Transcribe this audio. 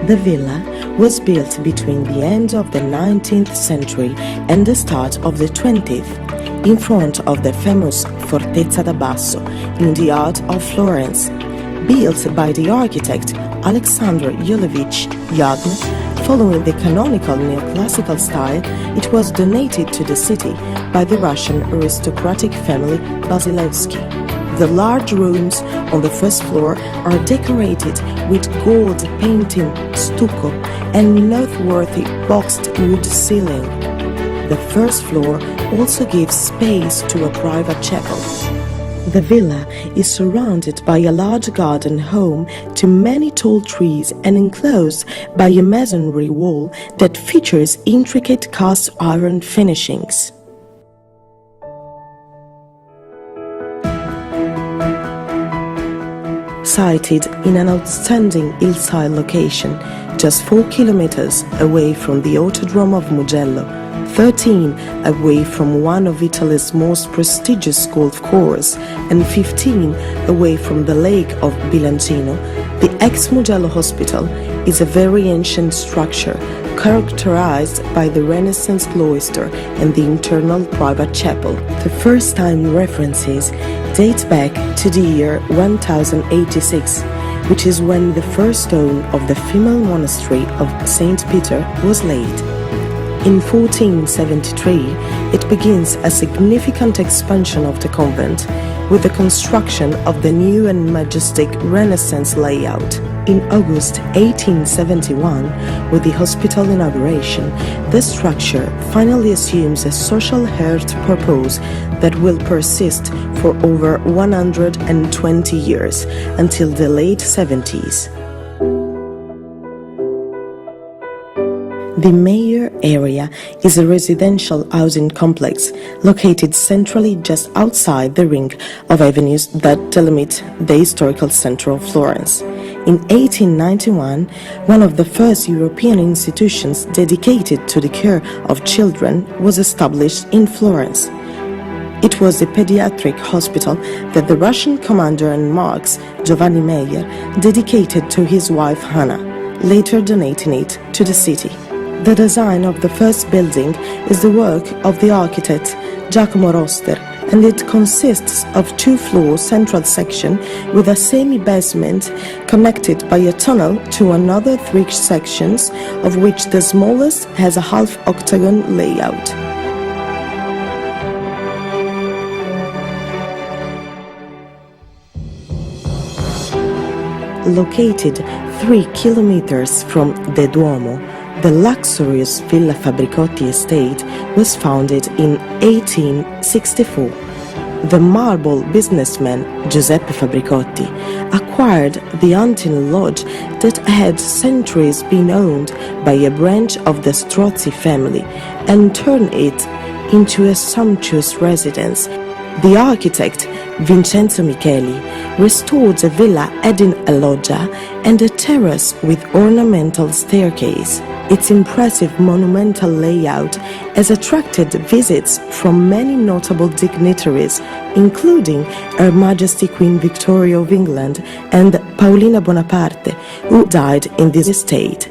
The villa was built between the end of the 19th century and the start of the 20th, in front of the famous Fortezza da Basso in the heart of Florence. Built by the architect Alexander Yulevich Yagn, following the canonical neoclassical style, it was donated to the city by the Russian aristocratic family Basilewsky. The large rooms on the first floor are decorated with gold painting, stucco, and noteworthy boxed wood ceiling. The first floor also gives space to a private chapel. The villa is surrounded by a large garden home to many tall trees and enclosed by a masonry wall that features intricate cast iron finishings. Sited in an outstanding hillside location, just 4 kilometers away from the Autodrome of Mugello, 13 away from one of Italy's most prestigious golf courses, and 15 away from the lake of Bilancino, the Ex Mugello Hospital is a very ancient structure characterized by the Renaissance cloister and the internal private chapel. The first time references date back to the year 1086, which is when the first stone of the female monastery of St. Peter was laid. In 1473, it begins a significant expansion of the convent with the construction of the new and majestic Renaissance layout. In August 1871, with the hospital inauguration, the structure finally assumes a social health purpose that will persist for over 120 years, until the late 70s. The Meyer area is a residential housing complex located centrally just outside the ring of avenues that delimit the historical center of Florence. In 1891, one of the first European institutions dedicated to the care of children was established in Florence. It was the pediatric hospital that the Russian commander and monarch Giovanni Meyer dedicated to his wife Hannah, later donating it to the city. The design of the first building is the work of the architect Giacomo Roster, and it consists of 2-floor central section with a semi-basement connected by a tunnel to another 3 sections, of which the smallest has a half-octagon layout. Located 3 kilometers from the Duomo, the luxurious Villa Fabricotti estate was founded in 1864. The marble businessman Giuseppe Fabricotti acquired the hunting lodge that had centuries been owned by a branch of the Strozzi family and turned it into a sumptuous residence. The architect Vincenzo Micheli restored the villa, adding a loggia and a terrace with ornamental staircase. Its impressive monumental layout has attracted visits from many notable dignitaries, including Her Majesty Queen Victoria of England and Paolina Bonaparte, who died in this estate.